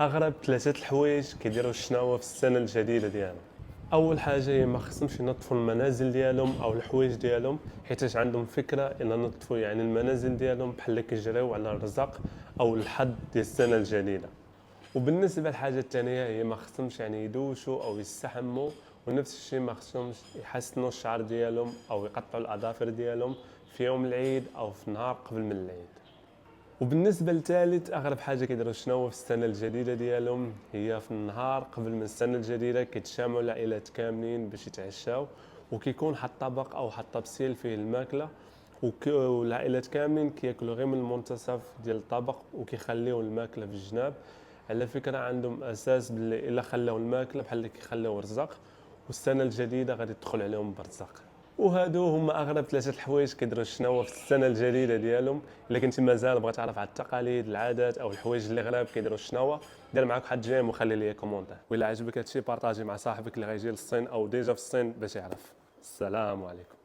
اغرب ثلاثه الحوايج كيديروا الشناوه في السنه الجديده ديالهم. اول حاجه هي ما خصهمش ينظفوا المنازل ديالهم او الحوايج ديالهم، حيت عندهم فكره ان نظفوا يعني المنازل ديالهم بحال كيجريو على الرزق او الحظ ديال السنه الجديده. وبالنسبه للحاجه الثانيه هي ما خصهمش يعني يدوشوا او يستحموا، ونفس الشيء ما خصهمش يحسنوا الشعر ديالهم او يقطعوا الاظافر ديالهم في يوم العيد او في نهار قبل من العيد. وبالنسبه للثالث اغرب حاجه كيديروا شنو في السنه الجديده ديالهم، هي في النهار قبل من السنه الجديده كيتجمعوا العائلات كاملين باش يتعشاو، وكيكون حط طبق او حط طبسيل فيه الماكله، والعائلات كاملين كياكلوا غير من المنتصف ديال الطبق وكيخليو الماكله في الجناب. على فكره عندهم اساس باللي الا خلاو الماكله بحال اللي كيخليو الرزق، والسنه الجديده غادي تدخل عليهم برزق. وهادو هما اغرب ثلاثه الحوايج كيديروا الشناوه في السنه الجديده ديالهم. الا كنتي مازال بغيت تعرف على التقاليد العادات او الحوايج اللي غراب كيديروا الشناوه، دير معاك واحد جيم وخلي لي كومونتير. وإلا عجبك هادشي بارطاجي مع صاحبك اللي غيجي للصين او ديجا في الصين باش يعرف. السلام عليكم.